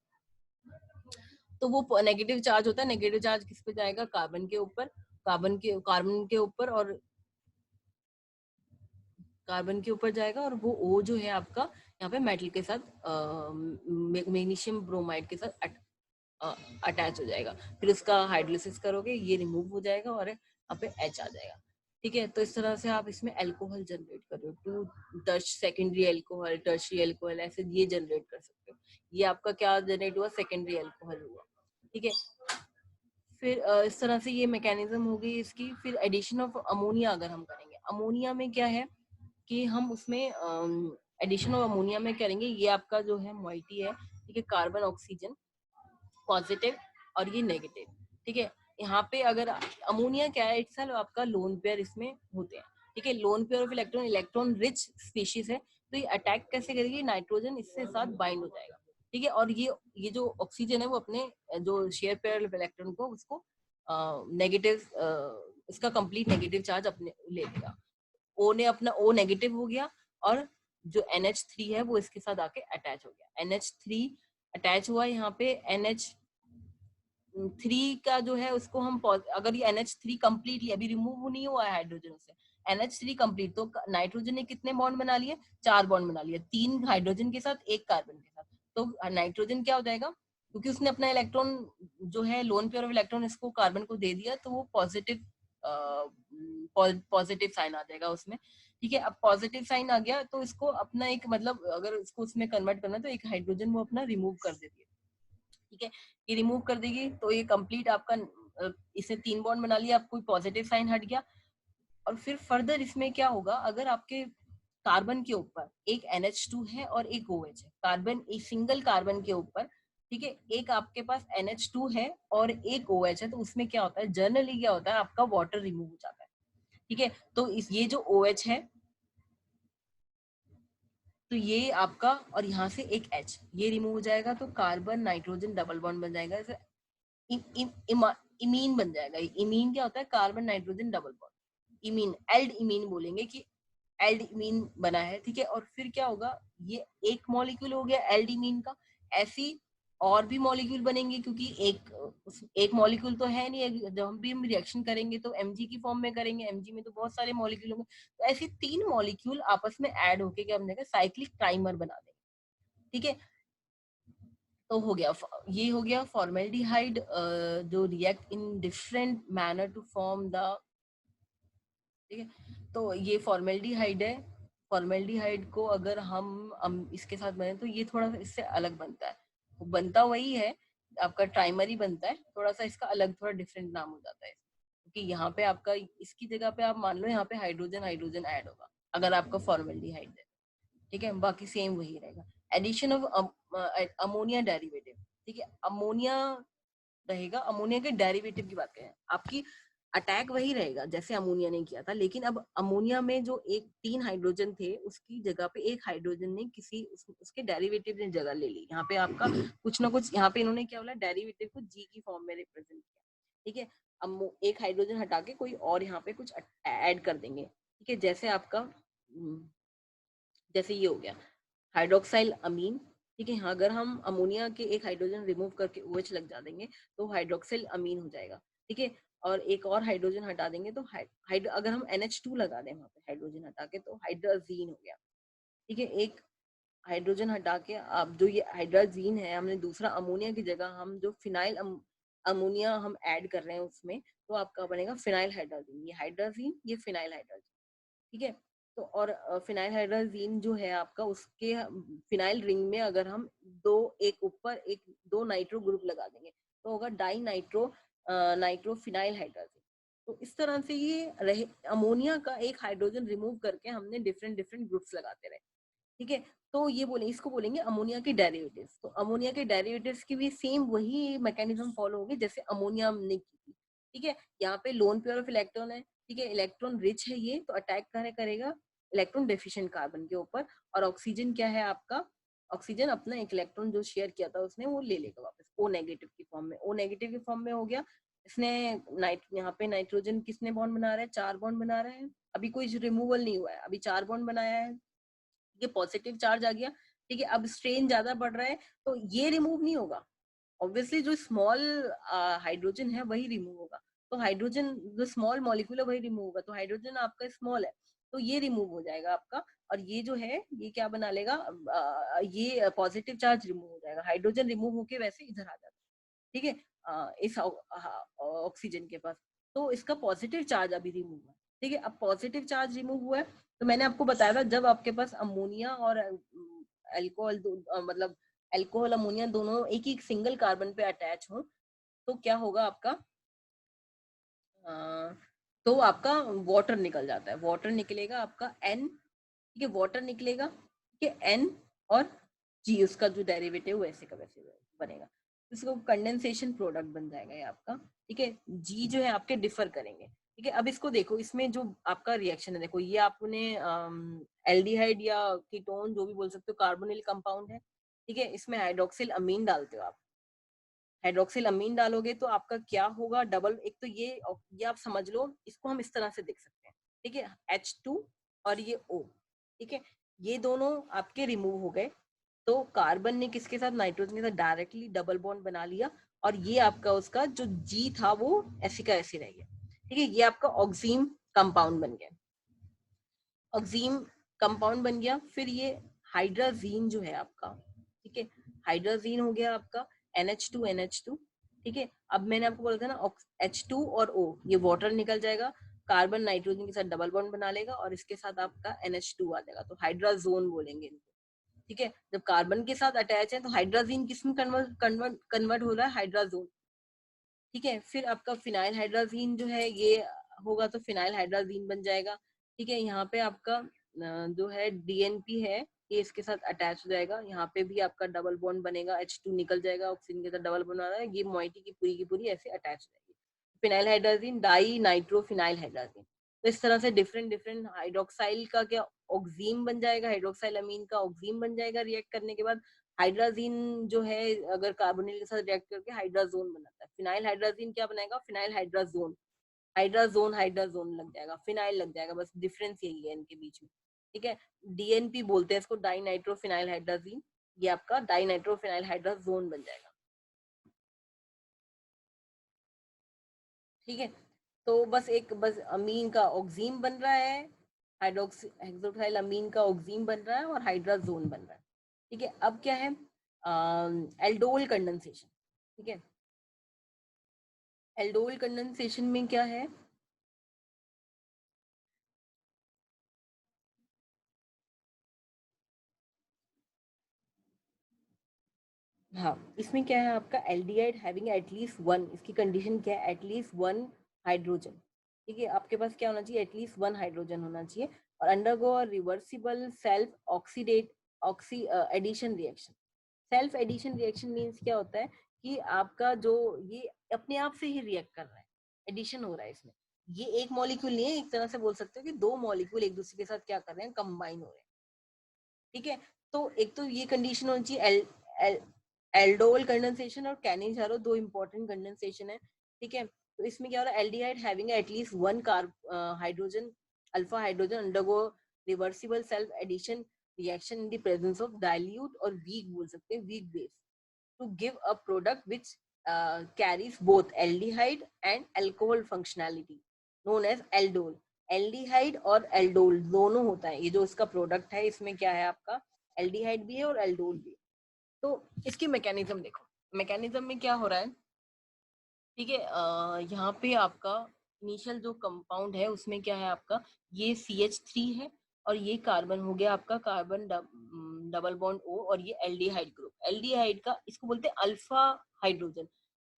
तो वो नेगेटिव चार्ज होता है। नेगेटिव चार्ज किस पे जाएगा, कार्बन के ऊपर, कार्बन के ऊपर, और कार्बन के ऊपर जाएगा, और वो ओ जो है आपका यहाँ पे मेटल के साथ मैग्नीशियम ब्रोमाइड के साथ अटैच हो जाएगा। फिर उसका हाइड्रोलिसिस करोगे, ये रिमूव हो जाएगा और यहाँ पे एच आ जाएगा, ठीक है। तो इस तरह से आप इसमें अल्कोहल जनरेट कर रहे हो, to secondary alcohol, tertiary alcohol, ऐसे ये जनरेट कर सकते हो। ये आपका क्या जनरेट हुआ, सेकेंडरी अल्कोहल हुआ, ठीक है। फिर इस तरह से ये मैकेनिज्म हो गई इसकी। फिर एडिशन ऑफ अमोनिया अगर हम करेंगे, अमोनिया में क्या है कि हम उसमें एडिशन ऑफ अमोनिया में करेंगे, ये आपका जो है मॉइटी है, ठीक है, कार्बन ऑक्सीजन पॉजिटिव और ये नेगेटिव, ठीक है। यहाँ पे अगर अमोनिया क्या है, इट्स आपका लोन पेयर इसमें होते हैं, ठीक है। Lone pair of electron, electron rich species है, तो ये अटैक कैसे करेगी, नाइट्रोजन इससे साथ बाइंड हो जाएगा, ठीक है। और ये जो ऑक्सीजन है वो अपने जो शेयर पेयर ऑफ इलेक्ट्रॉन को उसको नेगेटिव इसका कंप्लीट नेगेटिव चार्ज अपने ले लेगा। ओ ने अपना ओ नेगेटिव हो गया और जो NH3 है वो इसके साथ आके अटैच हो गया, NH3 अटैच हुआ यहाँ पे। NH3 का जो है उसको हम अगर ये NH3 कंप्लीटली अभी रिमूव नहीं हुआ है हाइड्रोजन से, NH3 कंप्लीट, तो नाइट्रोजन ने कितने बॉन्ड बना लिए, 4 बॉन्ड बना लिए, 3 हाइड्रोजन के साथ 1 कार्बन के साथ। तो नाइट्रोजन क्या हो जाएगा, क्योंकि उसने अपना इलेक्ट्रॉन जो है लोन पेयर ऑफ इलेक्ट्रॉन इसको कार्बन को दे दिया, तो वो पॉजिटिव साइन आ जाएगा उसमें, ठीक है। अब पॉजिटिव साइन आ गया तो इसको अपना एक मतलब अगर इसको उसमें कन्वर्ट करना तो एक हाइड्रोजन वो अपना रिमूव कर देती है, ठीक है। ये रिमूव कर देगी तो ये कंप्लीट आपका इसने 3 बॉन्ड बना लिया, आपको पॉजिटिव साइन हट गया। और फिर फर्दर इसमें क्या होगा, अगर आपके कार्बन के ऊपर एक NH2 है और एक OH है, कार्बन एक सिंगल कार्बन के ऊपर, ठीक है, एक आपके पास NH2 है और एक OH है, तो उसमें क्या होता है, जनरली क्या होता है आपका वाटर रिमूव हो जाता है, ठीक है। तो ये जो OH है तो ये आपका, और यहाँ से एक H ये रिमूव हो जाएगा, तो कार्बन नाइट्रोजन डबल बॉन्ड बन जाएगा, इमीन बन जाएगा। इमीन क्या होता है, carbon nitrogen double bond, imine aldimine बोलेंगे कि एल्ड इमीन बना है, ठीक है। और फिर क्या होगा, ये एक मॉलिक्यूल हो गया एल्ड इमीन का, ऐसी और भी मॉलिक्यूल बनेंगे, क्योंकि एक मॉलिक्यूल तो है नहीं, जब हम भी हम रिएक्शन करेंगे तो Mg की फॉर्म में करेंगे, Mg में तो बहुत सारे मॉलिक्यूल होंगे, तो ऐसे 3 मॉलिक्यूल आपस में ऐड होके क्या बनेगा, साइक्लिक ट्राइमर बना देंगे, ठीक है। तो हो गया, ये हो गया फॉर्मेल्डिहाइड जो react in different manner to form the, ठीक है। तो ये फॉर्मेल्डिहाइड है। फॉर्मेल्डिहाइड को अगर हम इसके साथ बने तो ये थोड़ा सा इससे अलग बनता है। वो बनता वही है, आपका ट्राइमरी बनता है, थोड़ा सा इसका अलग थोड़ा डिफरेंट नाम हो जाता है, क्योंकि यहाँ पे आपका इसकी जगह पे आप मान लो यहाँ पे हाइड्रोजन हाइड्रोजन ऐड होगा अगर आपका फॉर्मेल्डिहाइड है। ठीक है, बाकी सेम वही रहेगा। एडिशन ऑफ अमोनिया डेरिवेटिव, ठीक है, अमोनिया रहेगा। अमोनिया के डेरिवेटिव की बात करें, आपकी अटैक वही रहेगा जैसे अमोनिया ने किया था, लेकिन अब अमोनिया में जो एक 3 हाइड्रोजन थे उसकी जगह पे एक हाइड्रोजन ने उसके डेरिवेटिव ने जगह ले ली। यहाँ पे आपका कुछ ना कुछ यहाँ पे इन्होंने क्या बोला, डेरिवेटिव को जी की फॉर्म में रिप्रेजेंट किया। ठीक है, अब एक हाइड्रोजन हटा के कोई और यहाँ पे कुछ ऐड कर देंगे। ठीक है, जैसे आपका जैसे ये हो गया हाइड्रोक्साइल अमीन। ठीक है, अगर हम अमोनिया के एक हाइड्रोजन रिमूव करके OH लग जा देंगे तो हाइड्रोक्सिल अमीन हो जाएगा। ठीक है, और एक और हाइड्रोजन हटा देंगे तो अगर हम NH2 लगा दें वहां पे हाइड्रोजन हटा के तो हाइड्राजीन हो गया। ठीक है, एक हाइड्रोजन हटा के अब जो ये हाइड्राजीन है, हमने दूसरा अमोनिया की जगह हम जो फिनाइल अमोनिया हम ऐड कर रहे हैं उसमें, तो आपका बनेगा फिनाइल हाइड्राजीन। ये हाइड्राजीन, ये फिनाइल हाइड्राजीन। ठीक है, तो और फिनाइल हाइड्राजीन जो है आपका, उसके फिनाइल रिंग में अगर हम एक ऊपर एक दो नाइट्रो ग्रुप लगा देंगे तो होगा di nitro nitro phenyl hydrazine. तो इस तरह से ये रहे, अमोनिया का एक हाइड्रोजन रिमूव करके हमने डिफरेंट डिफरेंट ग्रुप्स लगाते रहे। ठीक है, तो ये इसको बोलेंगे अमोनिया के डेरिवेटिव्स। तो अमोनिया के डेरिवेटिव्स की भी सेम वही मैकेनिज्म फॉलो होगी जैसे अमोनिया ने की थी। ठीक है, यहाँ पे लोन पेयर ऑफ इलेक्ट्रॉन है। ठीक है, इलेक्ट्रॉन रिच है ये, तो अटैक करेगा इलेक्ट्रॉन डेफिशिएंट कार्बन के ऊपर। और ऑक्सीजन क्या है आपका, ऑक्सीजन अपना एक इलेक्ट्रॉन जो शेयर किया था उसने वो ले लेगा वापस O नेगेटिव की फॉर्म में। O नेगेटिव की फॉर्म में हो गया। इसने यहाँ पे नाइट्रोजन किसने बॉन्ड बना रहा है, 4 बॉन्ड बना रहे हैं। अभी कोई रिमूवल नहीं हुआ है, अभी 4 बॉन्ड बनाया है। ये पॉजिटिव चार्ज आ गया। ठीक है, अब स्ट्रेन ज्यादा बढ़ रहा है तो ये रिमूव नहीं होगा। ऑब्वियसली जो स्मॉल हाइड्रोजन है वही रिमूव होगा। तो हाइड्रोजन जो स्मॉल मॉलिक्यूल है वही रिमूव होगा। तो हाइड्रोजन आपका स्मॉल है तो ये रिमूव हो जाएगा आपका। और ये जो है ये क्या बना लेगा, ये पॉजिटिव चार्ज रिमूव हो जाएगा। हाइड्रोजन रिमूव होके वैसे इधर आ जाता है। ठीक है, इस ऑक्सीजन के पास, तो इसका पॉजिटिव चार्ज अभी रिमूव हुआ। ठीक है, अब पॉजिटिव चार्ज रिमूव हुआ है तो मैंने आपको बताया था जब आपके पास अमोनिया और अल्कोहल मतलब अल्कोहल अमोनिया दोनों एक ही सिंगल कार्बन पे अटैच हो तो क्या होगा आपका, तो आपका वाटर निकल जाता है। वाटर निकलेगा आपका N। ठीक है, वाटर निकलेगा। ठीक है, N और G उसका जो डेरिवेटिव वैसे का वैसे बनेगा, इसको कंडेंसेशन प्रोडक्ट बन जाएगा ये आपका। ठीक है, G जो है आपके डिफर करेंगे। ठीक है, अब इसको देखो, इसमें जो आपका रिएक्शन है, देखो ये आपने एल्डिहाइड या कीटोन जो भी बोल सकते हो, कार्बोनिल कंपाउंड है। ठीक है, इसमें हाइड्रोक्सिल अमीन डालते हो आप। हाइड्रोक्सिल अमीन डालोगे तो आपका क्या होगा, डबल, एक तो ये आप समझ लो, इसको हम इस तरह से देख सकते हैं। ठीक है, H2 और ये O। ठीक है, ये दोनों आपके रिमूव हो गए तो कार्बन ने किसके साथ, नाइट्रोजन के साथ डायरेक्टली डबल बॉन्ड बना लिया और ये आपका उसका जो G था वो ऐसे का ऐसे रह गया। ठीक है, ये आपका ऑक्सीम कंपाउंड बन गया। ऑक्सीम कंपाउंड बन गया। फिर ये हाइड्राजीन जो है आपका, ठीक है, हाइड्राजीन हो गया आपका NH2 ठीक है, अब मैंने आपको बोला था ना H2 और O, ये वाटर निकल जाएगा, कार्बन नाइट्रोजन के साथ डबल बॉन्ड बना लेगा और इसके साथ आपका NH2 आ जाएगा, तो हाइड्राजोन बोलेंगे इनको। ठीक है, जब कार्बन के साथ अटैच है तो हाइड्राजीन किसमें कन्वर्ट हो रहा है, हाइड्राजोन। ठीक है, फिर आपका फिनाइल हाइड्राजीन जो है ये होगा तो फिनाइल हाइड्राजीन बन जाएगा। ठीक है, यहाँ पे आपका जो है DNP है ये इसके साथ अटैच हो जाएगा, यहाँ पे भी आपका डबल बॉन्ड बनेगा, H2 निकल जाएगा, ऑक्सीजन के साथ डबल बॉन्ड बना रहा है, ये मॉइटी की पूरी ऐसे अटैच हो जाएगी। Phenyl hydrazine, di nitro phenyl hydrazine. तो इस तरह से डिफरेंट डिफरेंट हाइड्रोक्साइल का क्या ऑक्सीम बन जाएगा, हाइड्रोक्साइल अमीन का ऑक्सीम बन जाएगा रिएक्ट करने के बाद। हाइड्राजीन जो है अगर कार्बोनिल के साथ रिएक्ट करके हाइड्राजोन बनाता है। फिनाइल हाइड्राजीन क्या बनाएगा, फिनाइल हाइड्राजोन। हाइड्राजोन हाइड्राजोन लग जाएगा, फिनाइल लग जाएगा, बस डिफरेंस यही है इनके बीच में। ठीक है, DNP बोलते हैं इसको, डाई नाइट्रो फिनाइल हाइड्राजीन। ये आपका डाई नाइट्रो फिनाइल हाइड्राजोन बन जाएगा। ठीक है, तो बस अमीन का ऑक्सीम बन रहा है, हाइड्रोक्सी हेक्सोक्साइल अमीन का ऑक्सीम बन रहा है और हाइड्राजोन बन रहा है। ठीक है, अब क्या है, एल्डोल कंडेंसेशन। ठीक है, एल्डोल कंडेंसेशन में क्या है, हाँ, इसमें क्या है आपका एल्डिहाइड हैविंग एटलीस्ट वन, इसकी कंडीशन क्या है, एटलीस्ट वन हाइड्रोजन। ठीक है, आपके पास क्या होना चाहिए, एटलीस्ट वन हाइड्रोजन होना चाहिए, और undergo reversible self oxidate oxy addition reaction. Self addition reaction means क्या होता है कि आपका जो ये अपने आप से ही रिएक्ट कर रहा है, एडिशन हो रहा है इसमें। ये एक मॉलिक्यूल नहीं है, एक तरह से बोल सकते हो कि दो मॉलिक्यूल एक दूसरे के साथ क्या कर रहे हैं, कंबाइन हो रहे हैं। ठीक है, तो एक तो ये कंडीशन होनी चाहिए, एल्डोल कंडेंसेशन और कैनिजारो, दो इंपॉर्टेंट कंडेंसेशन है। ठीक है, तो इसमें क्या हो रहा है, aldehyde having at least one hydrogen, alpha hydrogen undergo reversible self addition reaction in the presence of dilute और वीक, बोल सकते हैं weak base, to give a product which carries both aldehyde and alcohol functionality known as aldol। Aldehyde और एल्डोल दोनों होता है, ये जो इसका प्रोडक्ट है इसमें क्या है आपका, एल्डिहाइड भी है और एल्डोल भी है। तो इसकी मैकेनिज्म देखो, मैकेनिज्म में क्या हो रहा है, ठीक है, यहाँ पे आपका इनिशियल जो कंपाउंड है उसमें क्या है आपका, ये CH3 है, और ये कार्बन हो गया आपका कार्बन डबल बॉन्ड O, और ये एल्डिहाइड ग्रुप, एल्डिहाइड का इसको बोलते हैं अल्फा हाइड्रोजन।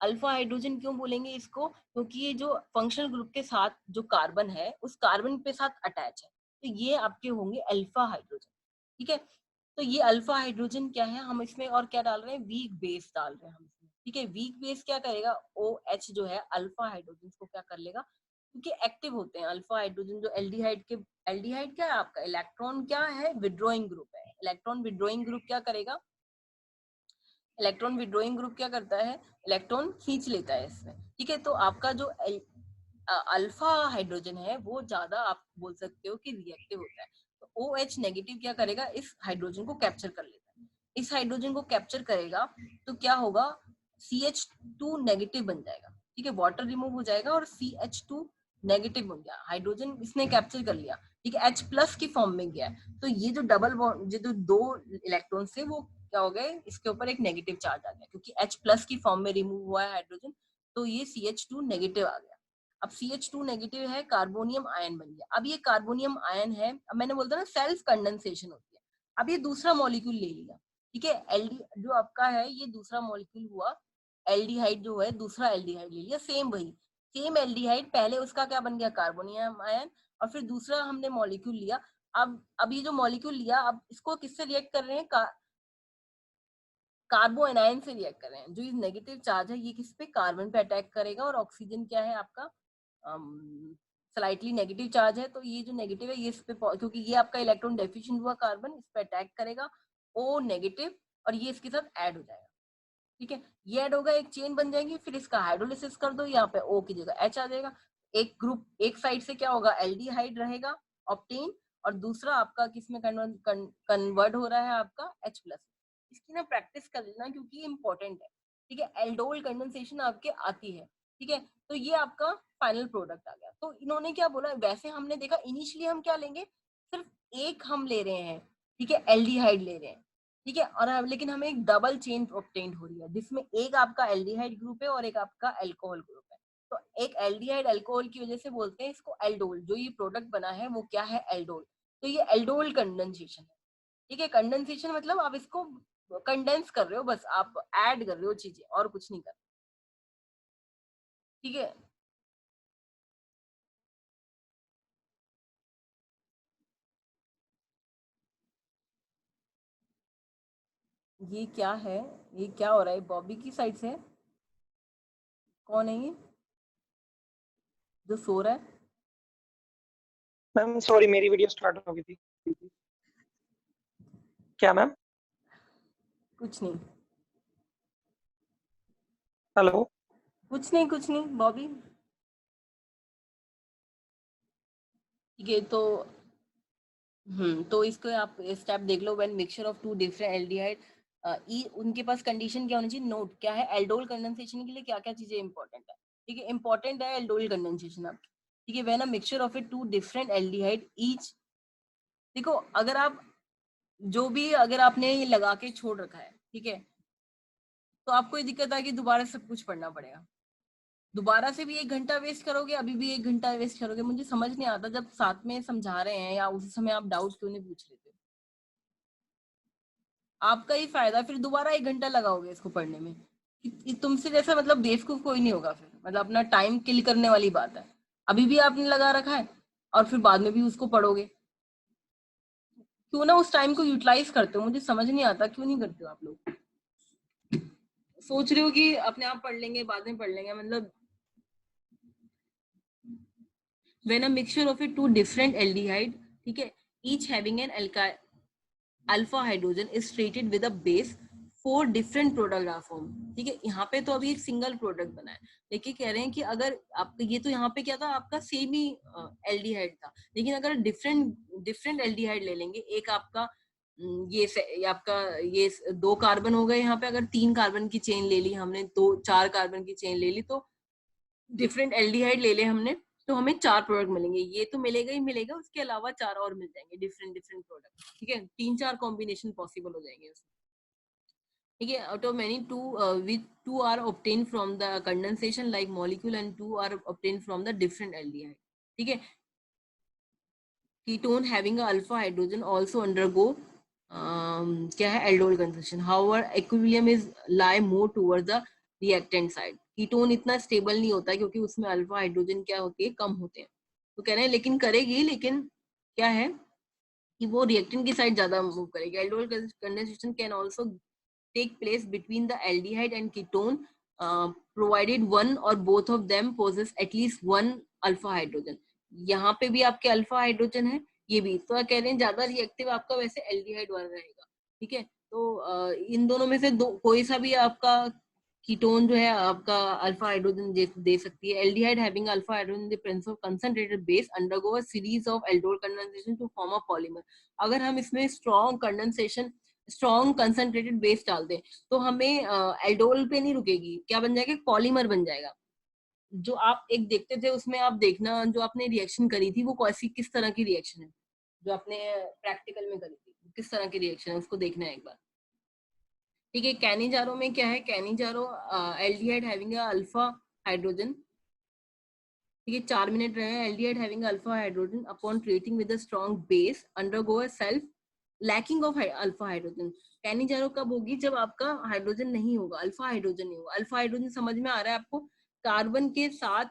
अल्फा हाइड्रोजन क्यों बोलेंगे इसको, क्योंकि ये जो फंक्शनल ग्रुप के साथ जो कार्बन है उस कार्बन पे साथ अटैच है, तो ये आपके होंगे अल्फा हाइड्रोजन। ठीक है, तो ये अल्फा हाइड्रोजन क्या है, हम इसमें और क्या डाल रहे हैं, वीक बेस डाल रहे हैं हम इसमें। ठीक है, वीक बेस क्या करेगा, OH जो है अल्फा हाइड्रोजन को क्या कर लेगा, क्योंकि एक्टिव होते हैं अल्फा हाइड्रोजन जो एल्डिहाइड के, एल्डिहाइड क्या है आपका, इलेक्ट्रॉन क्या है, विड्रॉइंग ग्रुप है, इलेक्ट्रॉन विड्रॉइंग ग्रुप क्या करेगा, इलेक्ट्रॉन विड्रॉइंग ग्रुप क्या करता है, इलेक्ट्रॉन खींच लेता है इसमें। ठीक है, तो आपका जो अल्फा हाइड्रोजन है वो ज्यादा आप बोल सकते हो कि रिएक्टिव होता है, तो OH नेगेटिव क्या करेगा, इस हाइड्रोजन को कैप्चर कर लेता है, इस हाइड्रोजन को कैप्चर करेगा, तो क्या होगा, CH2 नेगेटिव बन जाएगा। ठीक है, वाटर रिमूव हो जाएगा और CH2 नेगेटिव बन गया, हाइड्रोजन इसने कैप्चर कर लिया। ठीक है, H+ की फॉर्म में गया, तो ये जो डबल बॉन्ड, जो दो इलेक्ट्रॉन से वो क्या हो गए, इसके ऊपर एक नेगेटिव चार्ज आ गया, क्योंकि H+ की फॉर्म में रिमूव हुआ है हाइड्रोजन, तो ये CH2 नेगेटिव आ गया। अब CH2 नेगेटिव है, कार्बोनियम आयन बन गया। अब ये कार्बोनियम आयन है, अब मैंने बोलता ना सेल्फ कंडेंसेशन होती है, अब ये दूसरा मॉलिक्यूल ले लिया। ठीक है, एल्डी जो आपका है ये दूसरा मॉलिक्यूल हुआ, एल्डिहाइड जो है दूसरा एल्डिहाइड ले लिया, सेम वही सेम एल्डिहाइड, पहले उसका क्या बन गया, कार्बोनियम आयन, और फिर दूसरा हमने मॉलिक्यूल लिया। अब ये जो मॉलिक्यूल लिया, अब इसको किससे रिएक्ट कर रहे हैं, कार्बो एनायन से रिएक्ट कर रहे हैं, जो ये नेगेटिव चार्ज है ये किस पे, कार्बन पे अटैक करेगा, और ऑक्सीजन क्या है आपका, स्लाइटली नेगेटिव चार्ज है, तो ये जो नेगेटिव है ये इस पे, क्योंकि ये आपका इलेक्ट्रॉन डेफिशिएंट हुआ कार्बन, इस पे अटैक करेगा O नेगेटिव, और ये इसके साथ ऐड हो जाएगा। ठीक है, ये ऐड होगा, एक चेन बन जाएगी, फिर इसका हाइड्रोलिसिस कर दो, यहाँ पे O की जगह H आ जाएगा, एक ग्रुप एक साइड से क्या होगा, एल्डिहाइड रहेगा ऑप्टेन, और दूसरा आपका किसमें कन्वर्ट हो रहा है आपका H+। इसकी ना प्रैक्टिस कर लेना क्योंकि इंपॉर्टेंट है। ठीक है, एल्डोल कंडेंसेशन आपके आती है। ठीक है, तो ये आपका फाइनल प्रोडक्ट आ गया। तो इन्होंने क्या बोला, वैसे हमने देखा इनिशियली हम क्या लेंगे, सिर्फ एक हम ले रहे हैं, ठीक है, एल्डिहाइड ले रहे हैं। ठीक है, और लेकिन हमें एक डबल चेन ऑब्टेन हो रही है, जिसमें एक आपका एल्डिहाइड ग्रुप है और एक आपका अल्कोहल ग्रुप है। तो एक एल्डिहाइड अल्कोहल की वजह से बोलते हैं इसको एल्डोल, जो ये प्रोडक्ट बना है वो क्या है, एल्डोल। तो ये एल्डोल कंडेंसेशन है। ठीक है, कंडेंसेशन मतलब आप इसको कंडेंस कर रहे हो, बस आप ऐड कर रहे हो चीजें, और कुछ नहीं कर रहे। ठीक है, ये क्या है, ये क्या हो रहा है, बॉबी की साइड से है? कौन है ये जो सो रहा है? मैम सॉरी, मेरी वीडियो स्टार्ट हो गई थी। क्या मैम? कुछ नहीं, हेलो। कुछ नहीं बॉबी। ठीक है, तो इसको आप स्टेप देख लो, when mixture of two different aldehyde, उनके पास कंडीशन क्या होनी चाहिए, नोट क्या है, एल्डोल कंडेंसेशन के लिए क्या क्या चीजें इंपॉर्टेंट है। ठीक है, इंपॉर्टेंट है एल्डोल कंडेंसेशन आपकी। ठीक है, when a mixture of a two different aldehyde each, देखो अगर आप जो भी अगर आपने ये लगा के छोड़ रखा है, ठीक है, तो आपको ये दिक्कत आएगी, दोबारा सब कुछ पढ़ना पड़ेगा, दोबारा से भी 1 घंटा वेस्ट करोगे, अभी भी 1 घंटा वेस्ट करोगे, मुझे समझ नहीं आता जब साथ में समझा रहे हैं या उसी समय आप डाउट क्यों नहीं पूछ लेते। आपका ही फायदा, फिर दोबारा 1 घंटा लगाओगे इसको पढ़ने में। तुमसे जैसा मतलब बेवकूफ कोई नहीं होगा फिर, मतलब अपना टाइम किल करने वाली बात है। अभी भी आपने लगा रखा है और फिर बाद में भी उसको पढ़ोगे। क्यों ना उस टाइम को यूटिलाइज करते हो, मुझे समझ नहीं आता क्यों नहीं करते हो आप लोग। सोच रहे हो कि अपने आप पढ़ लेंगे, बाद में पढ़ लेंगे, मतलब when a mixture of a two different aldehyde, ठीक है, each having an alpha hydrogen is treated with a base, 4 different product are formed, ठीक है। यहाँ पे तो अभी एक सिंगल प्रोडक्ट बना है, लेकिन कह रहे हैं कि अगर आपका ये तो यहाँ पे क्या था, आपका सेम ही एल्डिहाइड था, लेकिन अगर डिफरेंट डिफरेंट एल्डिहाइड ले लेंगे, एक आपका ये आपका ये 2 कार्बन हो गए, यहाँ पे अगर 3 कार्बन की चेन ले ली हमने, 4 कार्बन की चेन ले ली, तो डिफरेंट एल्डिहाइड ले ले हमने, तो हमें 4 प्रोडक्ट मिलेंगे। ये तो मिलेगा ही मिलेगा, उसके अलावा 4 और मिल जाएंगे डिफरेंट डिफरेंट प्रोडक्ट, ठीक है। 3-4 कॉम्बिनेशन पॉसिबल हो जाएंगे उसमें, ठीक है। Out of many with 2 are obtain from the condensation like molecule and 2 are obtain from the different aldehyde, ठीक है। Ketone having alpha hydrogen also undergo क्या है, aldol construction, however equilibrium is lie more towards the reactant side. Ketone इतना स्टेबल नहीं होता क्योंकि उसमें अल्फा हाइड्रोजन क्या होती है, कम होते हैं, तो कह रहे हैं लेकिन करेगी, लेकिन क्या है कि वो रिएक्टेंट की साइड ज्यादा मूव करेगी। Aldol condensation can also take place between the aldehyde and ketone provided one or both of them possess at least one alpha hydrogen. यहाँ पे भी आपके अल्फा हाइड्रोजन है, ये भी, तो कह रहे हैं ज्यादा रिएक्टिव आपका वैसे एल्डिहाइड वाला रहेगा, ठीक है। तो इन दोनों में से कोई सा भी आपका कीटोन जो है आपका अल्फा हाइड्रोजन दे सकती है। Aldehyde having alpha hydrogen the presence of concentrated base undergo a series of aldol condensation to form a polymer. अगर हम इसमें strong condensation, strong concentrated base डाल दें, तो हमें एल्डोल पे नहीं रुकेगी, क्या बन जाएगा, पॉलीमर बन जाएगा। जो आप एक देखते थे उसमें आप देखना, जो आपने रिएक्शन करी थी वो कैसी, किस तरह की रिएक्शन है, जो आपने प्रैक्टिकल में करी थी किस तरह की रिएक्शन है, उसको देखना है एक बार, ठीक है। कैनिजारो में क्या है, Cannizzaro aldehyde having alpha hydrogen, ठीक है, 4 मिनट रहे हैं। Aldehyde having alpha hydrogen upon treating with a strong base undergo a self lacking of alpha hydrogen. Cannizzaro कब होगी, जब आपका हाइड्रोजन नहीं होगा, अल्फा हाइड्रोजन नहीं होगा। अल्फा हाइड्रोजन समझ में आ रहा है आपको, कार्बन के साथ,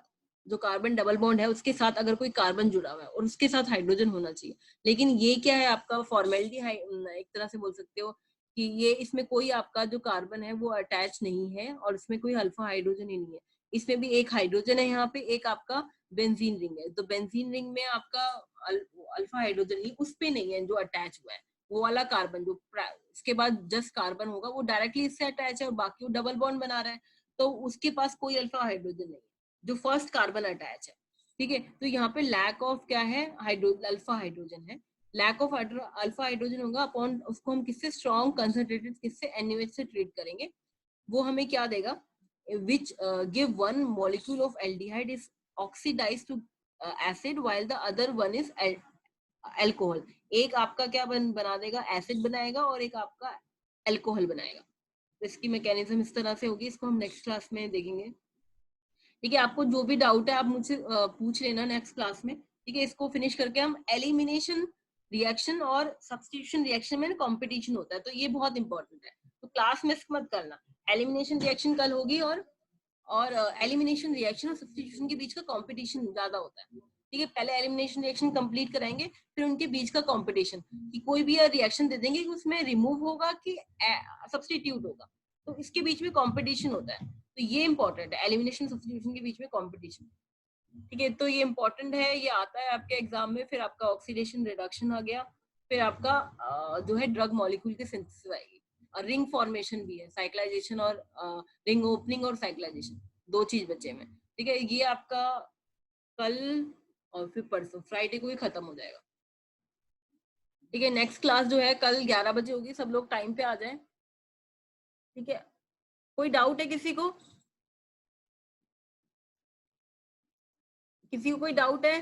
जो कार्बन डबल बॉन्ड है उसके साथ अगर कोई कार्बन जुड़ा हुआ है और उसके साथ हाइड्रोजन होना चाहिए, लेकिन ये क्या है आपका फॉर्मेलिटी, एक तरह से बोल सकते हो कि ये इसमें कोई आपका जो कार्बन है वो अटैच नहीं है और इसमें कोई अल्फा हाइड्रोजन ही नहीं है। इसमें भी एक हाइड्रोजन है यहाँ पे, एक आपका बेंजीन रिंग है, तो बेंजीन रिंग में आपका अल्फा हाइड्रोजन ही उस पे नहीं है जो अटैच हुआ है, वो वाला कार्बन जो इसके बाद जस्ट कार्बन होगा वो डायरेक्टली इससे अटैच है और बाकी वो डबल बॉन्ड बना रहा है, तो उसके पास कोई अल्फा हाइड्रोजन नहीं है, जो फर्स्ट कार्बन अटैच है, ठीक है। तो यहाँ पे लैक ऑफ क्या है, अल्फा हाइड्रोजन है, लैक ऑफ अल्फा हाइड्रोजन होगा अपॉन, उसको हम किससे, स्ट्रॉन्ग कंसंट्रेटेड किससे, NaOH से ट्रीट करेंगे, वो हमें क्या देगा, which give one molecule of aldehyde is oxidized to acid while the other one is alcohol। एक आपका क्या बना देगा, एसिड बनाएगा और एक आपका अल्कोहल बनाएगा। तो इसकी मैकेनिज्म इस तरह से होगी, इसको हम नेक्स्ट क्लास में देखेंगे, ठीक है। आपको जो भी डाउट है आप मुझसे पूछ लेना नेक्स्ट क्लास में, ठीक है। इसको फिनिश करके हम एलिमिनेशन रिएक्शन और सब्स्टिट्यूशन रिएक्शन में कंपटीशन होता है, तो ये बहुत इंपॉर्टेंट है, तो क्लास मिस मत करना। एलिमिनेशन रिएक्शन कल होगी और एलिमिनेशन रिएक्शन और सब्स्टिट्यूशन के बीच का कंपटीशन ज्यादा होता है, ठीक है। पहले एलिमिनेशन रिएक्शन कंप्लीट कराएंगे, फिर उनके बीच का कंपटीशन, कि कोई भी रिएक्शन दे देंगे कि उसमें रिमूव होगा कि सब्स्टिट्यूट होगा, तो इसके बीच में कंपटीशन होता है, तो ये इंपॉर्टेंट है, एलिमिनेशन सब्स्टिट्यूशन के बीच में कंपटीशन, ठीक है। तो ये इंपॉर्टेंट है, ये आता है आपके एग्जाम में। फिर आपका ऑक्सीडेशन रिडक्शन आ गया, फिर आपका जो है ड्रग मॉलिक्यूल की सिंथेसिस आएगी, और रिंग फॉर्मेशन भी है, साइक्लाइजेशन और रिंग ओपनिंग और साइक्लाइजेशन, 2 चीज बचे में, ठीक है। ये आपका कल और फिर परसों फ्राइडे को ही खत्म हो जाएगा, ठीक है। नेक्स्ट क्लास जो है कल 11 बजे होगी, सब लोग टाइम पे आ जाएं, ठीक है। कोई डाउट है किसी को, किसी को कोई डाउट है?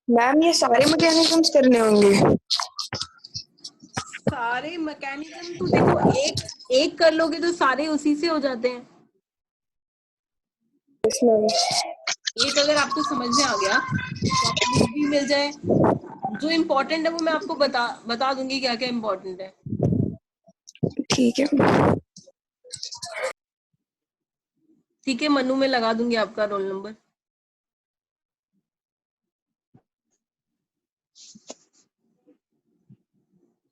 मैम ये सारे मैकेनिज्म्स करने होंगे? सारे मैकेनिज्म तो देखो, एक कर लोगे तो सारे उसी से हो जाते हैं। Yes ma'am. एक अगर आपको समझ में आ गया तो आपको बुक भी मिल जाए, जो इम्पोर्टेंट है वो मैं आपको बता दूंगी क्या क्या इम्पोर्टेंट है। ठीक है। ठीक है, मनु में लगा दूंगी आपका रोल नंबर।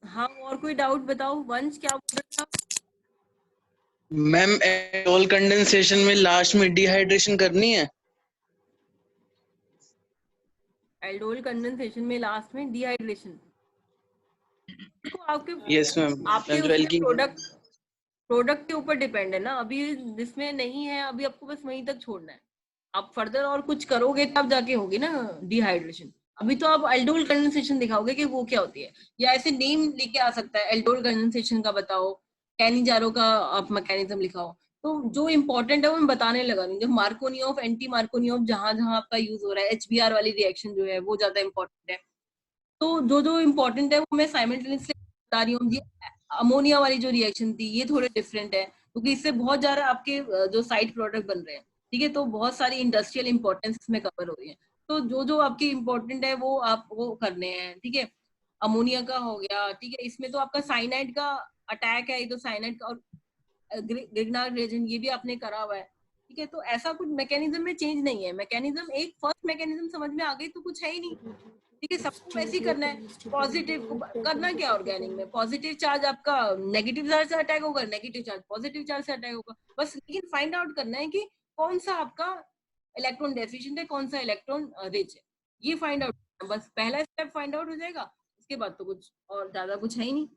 हाँ, और कोई डाउट बताओ। वंश क्या बोल रहे थे आप? मैम एल्कोहल कंडेंसेशन में लास्ट में डिहाइड्रेशन करनी है? एल्डोल कंडेंसेशन में लास्ट में डिहाइड्रेशन। देखो आपके यस मैम। आपके मैम उसके एल्किंग प्रोडक्ट के ऊपर डिपेंड है ना। अभी जिसमें नहीं है, अभी आपको बस वहीं तक छोड़ना है। आप फर्दर और कुछ करोगे तब जाके होगी ना डिहाइड्रेशन। अभी तो आप एल्डोल कंडेंसेशन दिखाओगे कि वो क्या होती है, या ऐसे नेम लेके आ सकता है, एल्डोल कंडेंसेशन का बताओ, कैनिजारो का आप मैकेनिज्म लिखाओ। तो जो इम्पोर्टेंट है वो मैं बताने लगा नहीं। जो मार्कोनियोफ, एंटी मार्कोनियोफ, जहां जहां आपका यूज हो रहा है, HBr वाली रिएक्शन जो है वो ज्यादा इंपॉर्टेंट है। तो जो जो इम्पोर्टेंट है वो मैं साइमल्टेनियसली बता रही हूँ। अमोनिया वाली जो रिएक्शन थी ये थोड़े डिफरेंट है, क्योंकि इससे बहुत ज्यादा आपके जो साइड प्रोडक्ट बन रहे हैं। ठीक है, तो बहुत सारी इंडस्ट्रियल इंपॉर्टेंस इसमें कवर हो रही है। तो जो जो आपके इम्पोर्टेंट है वो आप वो करने हैं। ठीक है, अमोनिया का हो गया। ठीक है, इसमें तो आपका साइनाइड का अटैक है, ये तो साइनाइड का, और ग्रिग्नार्ड रिएजेंट ये भी आपने करा हुआ है। ठीक है, तो ऐसा कुछ मैकेनिज्म में चेंज नहीं है। मैकेनिज्म एक फर्स्ट मैकेनिज्म समझ में आ गई तो कुछ है ही नहीं। ठीक है, सबको वैसे ही करना है। पॉजिटिव को करना क्या ऑर्गेनिक में, पॉजिटिव चार्ज आपका नेगेटिव चार्ज से अटैक होगा, नेगेटिव चार्ज पॉजिटिव चार्ज से अटैक होगा। बस लेकिन फाइंड आउट करना है कि कौन सा आपका इलेक्ट्रॉन डेफिशिएंट है, कौन सा इलेक्ट्रॉन रिच है। ये फाइंड आउट, बस पहला स्टेप फाइंड आउट हो जाएगा। उसके बाद तो कुछ और ज्यादा कुछ है ही नहीं।